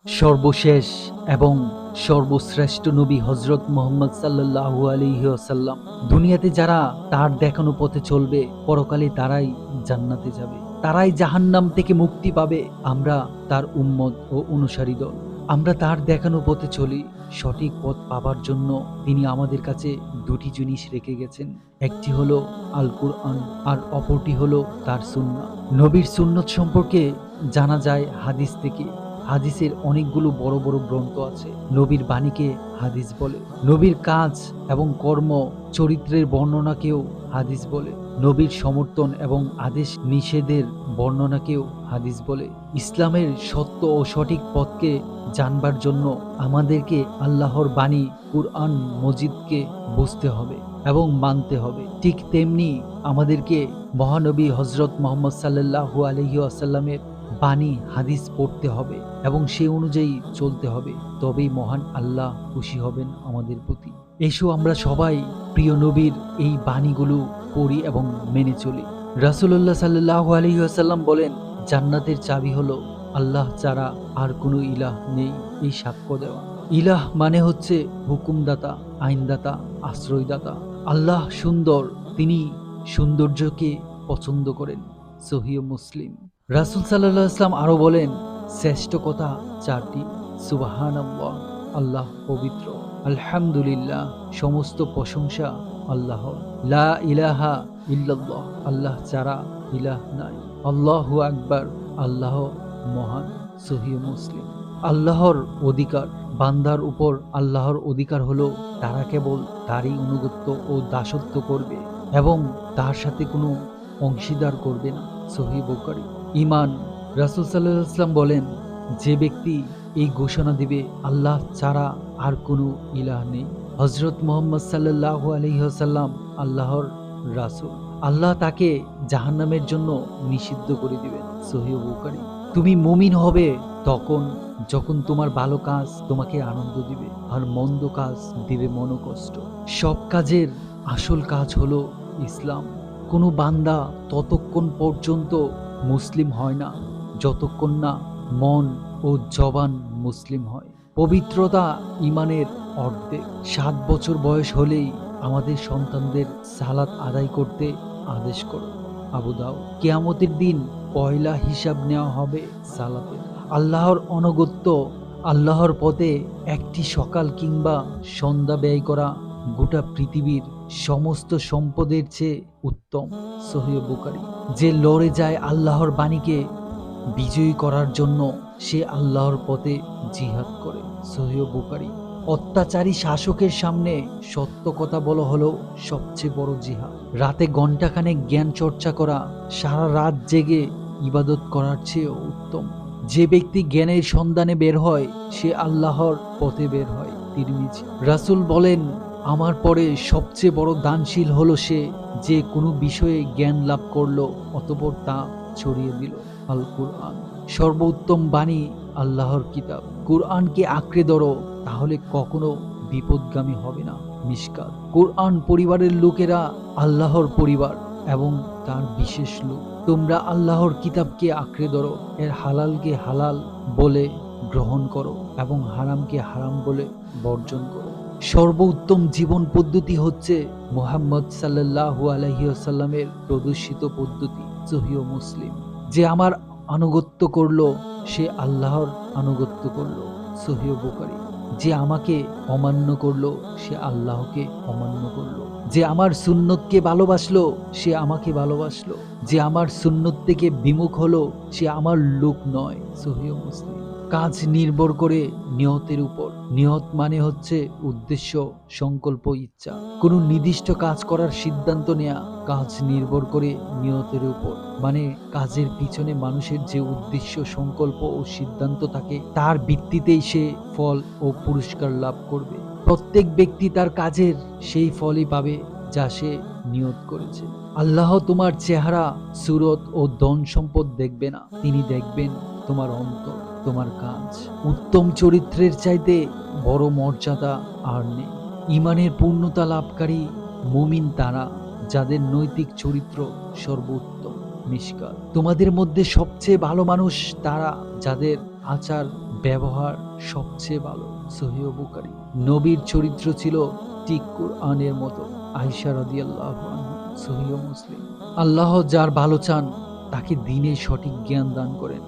সর্বশেষ এবং সর্বশ্রেষ্ঠ নবী হযরত মুহাম্মদ সাল্লাল্লাহু আলাইহি ওয়াসাল্লাম। দুনিয়াতে যারা তার দেখানো পথে চলবে, পরকালে তারাই জান্নাতে যাবে, তারাই জাহান্নাম থেকে মুক্তি পাবে। আমরা তার উম্মত ও অনুসারী দল। আমরা তার দেখানো পথে চলি। সঠিক পথ পাবার জন্য তিনি আমাদের কাছে দুটি জিনিস রেখে গেছেন। একটি হলো আল কুরআন, আর অপরটি হলো তার সুন্নাহ। নবীর সুন্নত সম্পর্কে জানা যায় হাদিস থেকে। হাদিসের অনেকগুলো বড় বড় গ্রন্থ আছে। নবীর বাণীকে হাদিস বলে। নবীর কাজ এবং কর্ম, চরিত্রের বর্ণনাকেও হাদিস বলে। নবীর সমর্থন এবং আদেশ নিষেধের বর্ণনাকেও হাদিস বলে। ইসলামের সত্য ও সঠিক পথকে জানবার জন্য আমাদেরকে আল্লাহর বাণী কুরআন মজিদকে বুঝতে হবে এবং মানতে হবে। ঠিক তেমনি আমাদেরকে মহানবী হযরত মুহাম্মদ সাল্লাল্লাহু আলাইহি ওয়াসাল্লামের বাণী হাদিস পড়তে হবে এবং সেই অনুযায়ী চলতে হবে। তবেই মহান আল্লাহ খুশি হবেন আমাদের প্রতি। এসো আমরা সবাই প্রিয় নবীর এই বাণীগুলো পড়ি এবং মেনে চলি। রাসূলুল্লাহ সাল্লাল্লাহু আলাইহি ওয়াসাল্লাম বলেন, জান্নাতের চাবি হলো আল্লাহ ছাড়া আর কোনো ইলাহ নেই এই সাক্ষ্য দেওয়া। ইলাহ মানে হচ্ছে হুকুমদাতা, আইনদাতা, আশ্রয়দাতা। আল্লাহ সুন্দর, তিনি সৌন্দর্যকে পছন্দ করেন। সহিহ মুসলিম। রাসূল সাল্লাল্লাহু আলাইহি ওয়াসাল্লাম আরো বলেন, শ্রেষ্ঠ কথা চারটি: সুবহানাল্লাহ, আল্লাহ পবিত্র; আলহামদুলিল্লাহ, সমস্ত প্রশংসা আল্লাহর; লা ইলাহা ইল্লাল্লাহ, আল্লাহ ছাড়া ইলাহ নাই; আল্লাহু আকবার, আল্লাহ মহান। সহিহ মুসলিম। আল্লাহর অধিকার। বান্দার উপর আল্লাহর অধিকার হলো তারা কেবল তারই অনুগত্য ও দাসত্ব করবে এবং তার সাথে কোনো অংশীদার করবে না। সহিহ বুখারী। ঈমান। রাসূল সাল্লাল্লাহু আলাইহি ওয়াসাল্লাম বলেন, যে ব্যক্তি এই ঘোষণা দিবে আল্লাহ ছাড়া আর কোনো ইলাহ নেই, হযরত মুহাম্মদ সাল্লাল্লাহু আলাইহি ওয়াসাল্লাম আল্লাহর রাসূল, আল্লাহ তাকে জাহান্নামের জন্য নিষিদ্ধ করে দিবেন। সহিহ বুখারী। তুমি মুমিন হবে তখন যখন তোমার ভালো কাজ তোমাকে আনন্দ দিবে আর মন্দ কাজ দিবে মনোকষ্ট। সব কাজের আসল কাজ হলো ইসলাম। কোনো বান্দা ততক্ষণ পর্যন্ত মুসলিম হয় না যতক্ষণ না মন ও জবান মুসলিম হয়। পবিত্রতা ঈমানের অর্ধেক। 7 বছর বয়স হলেই আমাদের সন্তানদের সালাত আদায় করতে আদেশ করো। আবু দাউদ। কিয়ামতের দিন পয়লা হিসাব নেওয়া হবে সালাতের। আল্লাহর অনুগত্য, আল্লাহর পথে একটি সকাল কিংবা সন্ধ্যা ব্যয় করা গোটা পৃথিবীর সমস্ত সম্পদের চেয়ে উত্তম। সহিহ বুখারী। যে লড়ে যায় আল্লাহর বাণীকে বিজয়ী করার জন্য, সে আল্লাহর পথে জিহাদ করে। সহিহ বুখারী। অত্যাচারী শাসকের সামনে সত্য কথা বলা হলো সবচেয়ে বড় জিহাদ। রাতে ঘণ্টাখানেক জ্ঞান চর্চা করা সারা রাত জেগে ইবাদত করার চেয়েও উত্তম। যে ব্যক্তি জ্ঞানের সন্ধানে বের হয় সে আল্লাহর পথে বের হয়। তিরমিজি। রাসূল বলেন, আমার পরে সবচেয়ে বড় দানশীল হলো সে যে কোনো বিষয়ে জ্ঞান লাভ করলো অতঃপর তা ছড়িয়ে দিল। আল কুরআন। সর্বোত্তম বাণী আল্লাহর কিতাব। কুরআনকে আঁকড়ে ধরো, তাহলে কখনো বিপদগামী হবে না। মিশকাত। কুরআন পরিবারের লোকেরা আল্লাহর পরিবার এবং তার বিশেষ লোক। তোমরা আল্লাহর কিতাবকে আঁকড়ে ধরো, এর হালালকে হালাল বলে গ্রহণ করো এবং হারামকে হারাম বলে বর্জন করো। সর্বোত্তম জীবন পদ্ধতি হচ্ছে মুহাম্মদ সাল্লাল্লাহু আলাইহি ওয়াসাল্লামের প্রদর্শিত পদ্ধতি। সহিহ মুসলিম। যে আমার আনুগত্য করলো সে আল্লাহর আনুগত্য করলো। সহিহ বুখারী। যে আমাকে অমান্য করলো সে আল্লাহকে অমান্য করলো। যে আমার সুন্নতকে ভালোবাসলো সে আমাকে ভালোবাসলো। যে আমার সুন্নত থেকে বিমুখ হলো সে আমার লোক নয়। সহিহ মুসলিম। কাজ নির্ভর করে নিয়তের উপর। নিয়ত মানে হচ্ছে উদ্দেশ্য, সংকল্প, ইচ্ছা। কোনো নির্দিষ্ট কাজ করার সিদ্ধান্ত নেয়া কাজ নির্ভর করে নিয়তের উপর। মানে কাজের পিছনে মানুষের যে উদ্দেশ্য, সংকল্প ও সিদ্ধান্ত থাকে তার ভিত্তিতেই সে ফল ও পুরস্কার লাভ করবে। প্রত্যেক ব্যক্তি তার কাজের সেই ফলই পাবে যা সে নিয়ত করেছে। আল্লাহ তোমার চেহারা, সুরত ও ধন সম্পদ দেখবে না, তিনি দেখবেন তোমার অন্তর, তোমার কাজ। উত্তম চরিত্রের চাইতে বড় মর্যাদা আর নেই। ঈমানের পূর্ণতা লাভকারী মুমিন তারা যাদের নৈতিক চরিত্র সর্বোত্তম। মিশকাত। তোমাদের মধ্যে সবচেয়ে ভালো মানুষ তারা যাদের আচার ব্যবহার সবচেয়ে ভালো। সহিহ বুখারী। নবীর চরিত্র ছিল ঠিক কুরআনের মতো। আয়েশা রাদিয়াল্লাহু আনহা। সহিহ মুসলিম। আল্লাহ যার ভালো চান তাকে দ্বীনের সঠিক জ্ঞান দান করেন।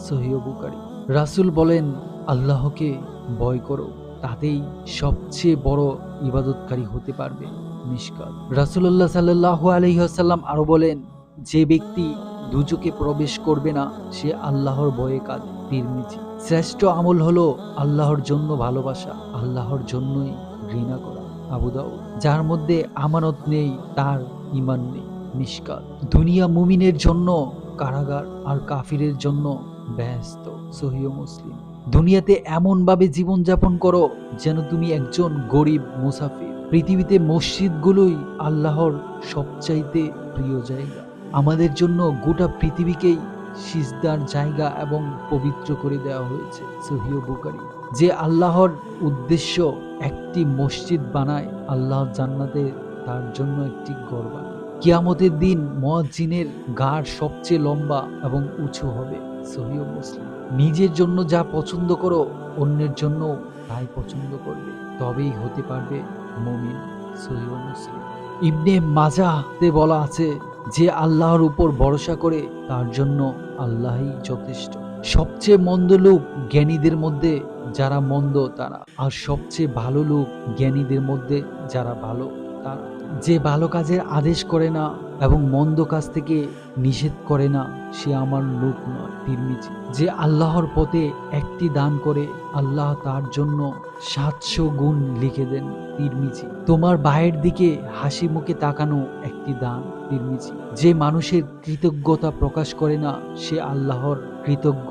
সহিহ বুখারী। রাসূল বলেন, আল্লাহকে ভয় করো, তাতেই সবচেয়ে বড় ইবাদতকারী হতে পারবে। মিশকাত। রাসূলুল্লাহ সাল্লাল্লাহু আলাইহি ওয়াসাল্লাম আরো বলেন, যে ব্যক্তি দুজকে প্রবেশ করবে না সে আল্লাহর ভয়ে কাঁদে। তিরমিজি। শ্রেষ্ঠ আমল হলো আল্লাহর জন্য ভালোবাসা, আল্লাহর জন্যই ঘৃণা করা। আবু দাউদ। যার মধ্যে আমানত নেই তার ঈমান নেই। মিশকাত। দুনিয়া মুমিনের জন্য কারাগার আর কাফিরের জন্য বেহেশত। সহিহ মুসলিম। দুনিয়াতে এমন ভাবে জীবনযাপন করো যেন তুমি একজন গরিব মুসাফির। পৃথিবীতে মসজিদগুলোই আল্লাহর সবচাইতে প্রিয় জায়গা। আমাদের জন্য গোটা পৃথিবীকেই সিজদার জায়গা এবং পবিত্র করে দেওয়া হয়েছে। সহিহ বুখারী। যে আল্লাহর উদ্দেশ্য একটি মসজিদ বানায়, আল্লাহ জান্নাতে তার জন্য একটি ঘর বানায়। কিয়ামতের দিন মুয়াজ্জিনের ঘাড় সবচেয়ে লম্বা এবং উঁচু হবে। সহিহ মুসলিম। নিজের জন্য যা পছন্দ করো অন্যের জন্য তাই পছন্দ করবে, তবেই হতে পারবে মুমিন। সহিহ মুসলিম। ইবনে মাজাহতে বলা আছে, যে আল্লাহর উপর ভরসা করে তার জন্য আল্লাহই যথেষ্ট। সবচেয়ে মন্দ লোক জ্ঞানীদের মধ্যে যারা মন্দ তারা, আর সবচেয়ে ভালো লোক জ্ঞানীদের মধ্যে যারা ভালো তারা। যে ভালো কাজের আদেশ করে না এবং মন্দ কাজ থেকে নিষেধ করে না সে আমার লোক নয়। তিরমিজি। যে আল্লাহর পথে একটি দান করে আল্লাহ তার জন্য 700 গুণ লিখে দেন। তিরমিজি। তোমার ভাইয়ের দিকে হাসি মুখে তাকানো একটি দান। তিরমিজি। যে মানুষের কৃতজ্ঞতা প্রকাশ করে না সে আল্লাহর কৃতজ্ঞ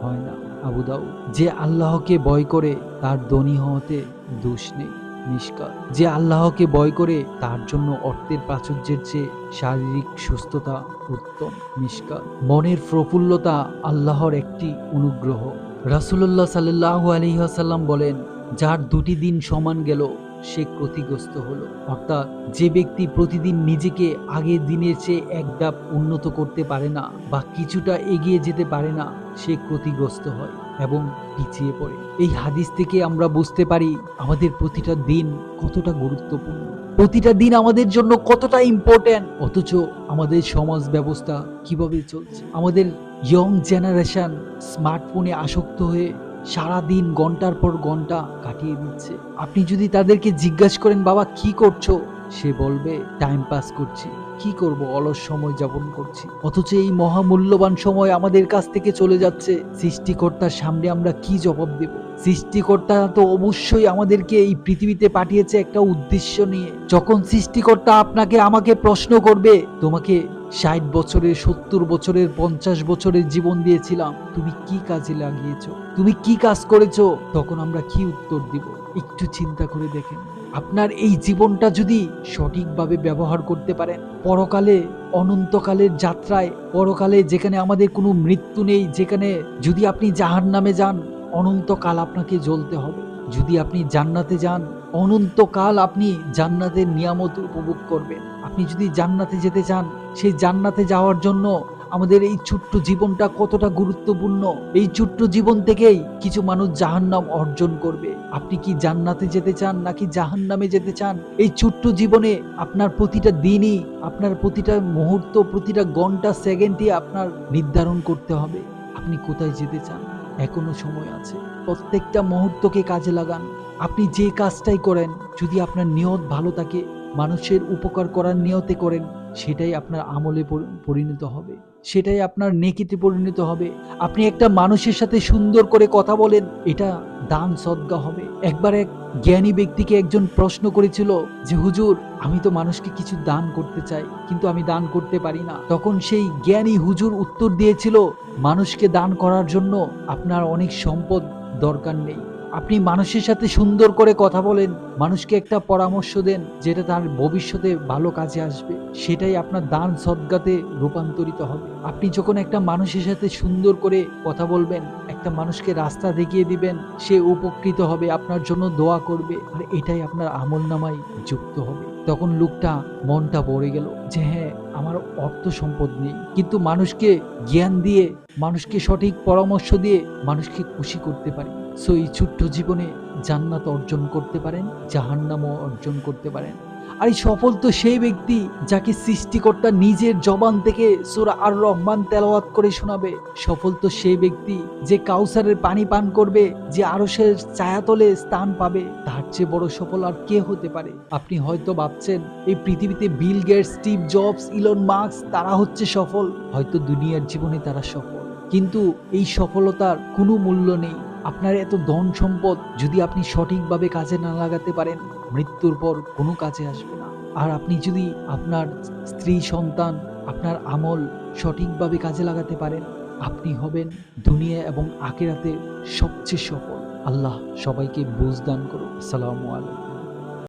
হয় না। আবু দাউদ। যে আল্লাহকে ভয় করে তার ধনী হওয়াতে দোষ নেই। মিশকাত। যে আল্লাহকে ভয় করে তার জন্য অর্থের প্রাচুর্যের চেয়ে শারীরিক সুস্থতা উত্তম। মিশকাত। মনের প্রফুল্লতা আল্লাহর একটি অনুগ্রহ। রাসূলুল্লাহ সাল্লাল্লাহু আলাইহি ওয়াসাল্লাম বলেন, যার দুটি দিন সমান গেল সে ক্ষতিগ্রস্ত হলো। অর্থাৎ যে ব্যক্তি প্রতিদিন নিজেকে আগের দিনের চেয়ে এক ধাপ উন্নত করতে পারে না বা কিছুটা এগিয়ে যেতে পারে না সে ক্ষতিগ্রস্ত হয় এবং পিছিয়ে পড়ে। এই হাদিস থেকে আমরা বুঝতে পারি আমাদের প্রতিটা দিন কতটা গুরুত্বপূর্ণ, প্রতিটা দিন আমাদের জন্য কতটা ইম্পর্টেন্ট, অথচ আমাদের সমাজ ব্যবস্থা কিভাবে চলছে। আমাদের ইয়ং জেনারেশন স্মার্টফোনে আসক্ত হয়ে সারাদিন ঘন্টার পর ঘন্টা কাটিয়ে দিচ্ছে। আপনি যদি তাদেরকে জিজ্ঞাসা করেন, বাবা কি করছো, সে বলবে টাইম পাস করছি। কি করব, অলস সময় যাপন করছি। অথচ এই মহামূল্যবান সময় আমাদের কাছ থেকে চলে যাচ্ছে। সৃষ্টিকর্তার সামনে আমরা কি জবাব দেব? সৃষ্টিকর্তা তো অবশ্যই আমাদেরকে এই পৃথিবীতে পাঠিয়েছে একটা উদ্দেশ্য নিয়ে। যখন সৃষ্টিকর্তা আপনাকে আমাকে প্রশ্ন করবে, তোমাকে 60 বছরের, 70 বছরের, 50 বছরের জীবন দিয়েছিলাম, তুমি কি কাজে লাগিয়েছো, তুমি কি কাজ করেছো, তখন আমরা কি উত্তর দিব? একটু চিন্তা করে দেখেন। আপনার এই জীবনটা যদি সঠিকভাবে ব্যবহার করতে পারেন, পরকালে অনন্তকালের যাত্রায়, পরকালে যেখানে আমাদের কোনো মৃত্যু নেই, যেখানে যদি আপনি জাহান্নামে যান অনন্তকাল আপনাকে জ্বলতে হবে, যদি আপনি জান্নাতে যান অনন্তকাল আপনি জান্নাতের নিয়ামত উপভোগ করবেন। আপনি যদি জান্নাতে যেতে চান, সেই জান্নাতে যাওয়ার জন্য আমাদের এই ছোট্ট জীবনটা কতটা গুরুত্বপূর্ণ। এই ছোট্ট জীবন থেকেই কিছু মানুষ জাহান্নাম অর্জন করবে। আপনি কি জান্নাতে যেতে চান নাকি জাহান্নামে যেতে চান? এই ছোট্ট জীবনে আপনার প্রতিটা দিনই, আপনার প্রতিটা মুহূর্ত, প্রতিটা ঘন্টা, সেকেন্ডই আপনার নির্ধারণ করতে হবে আপনি কোথায় যেতে চান। এখনো সময় আছে, প্রত্যেকটা মুহূর্তকে কাজে লাগান। আপনি যে কাজটাই করেন, যদি আপনার নিয়ত ভালো থাকে, মানুষের উপকার করার নিয়তে করেন, সেটাই আপনার আমলে পরিণত হবে, সেটাই আপনার নেকিতে পরিণত হবে। আপনি একটা মানুষের সাথে সুন্দর করে কথা বলেন, এটা দান সদকা হবে। একবার এক জ্ঞানী ব্যক্তিকে একজন প্রশ্ন করেছিল যে, হুজুর আমি তো মানুষকে কিছু দান করতে চাই, কিন্তু আমি দান করতে পারি না। তখন সেই জ্ঞানী হুজুর উত্তর দিয়েছিল, মানুষকে দান করার জন্য আপনার অনেক সম্পদ দরকার নেই, আপনি মানুষের সাথে সুন্দর করে কথা বলেন, মানুষকে একটা পরামর্শ দেন যেটা তার ভবিষ্যতে ভালো কাজে আসবে, সেটাই আপনার দান সদকাতে রূপান্তরিত হবে। আপনি যখন একটা মানুষের সাথে সুন্দর করে কথা বলবেন, একটা মানুষকে রাস্তা দেখিয়ে দিবেন, সে উপকৃত হবে, আপনার জন্য দোয়া করবে, আর এটাই আপনার আমলনামায় যুক্ত হবে। তখন লোকটা মনটা ভরে গেল যে হ্যাঁ, আমার অর্থ সম্পদ নেই, কিন্তু মানুষকে জ্ঞান দিয়ে, মানুষকে সঠিক পরামর্শ দিয়ে মানুষকে খুশি করতে পারি। সো এই ছোট্ট জীবনে জান্নাত অর্জন করতে পারেন, জাহান্নামও অর্জন করতে পারেন। আর এই সফল তো সেই ব্যক্তি যাকে সৃষ্টিকর্তা নিজের জবান থেকে সূরা আর রহমান তেলাওয়াত করে শোনাবে। সফল তো সেই ব্যক্তি যে কাউসারের পানি পান করবে, যে আরশের ছায়াতলে স্থান পাবে। তার চেয়ে বড় সফল আর কে হতে পারে? আপনি হয়তো ভাবছেন এই পৃথিবীতে Bill Gates, Steve Jobs, Elon Musk তারা হচ্ছে সফল, হয়তো দুনিয়ার জীবনে তারা সফল, কিন্তু এই সফলতার কোনো মূল্য নেই। আপনার এত ধন সম্পদ যদি আপনি সঠিকভাবে কাজে না লাগাতে পারেন, মৃত্যুর পর কোনো কাজে আসবে না। আর আপনি যদি আপনার স্ত্রী, সন্তান, আপনার আমল সঠিকভাবে কাজে লাগাতে পারেন, আপনি হবেন দুনিয়া এবং আখিরাতে সবচেয়ে সফল। আল্লাহ সবাইকে বুঝ দান করুন। আসসালামু আলাইকুম।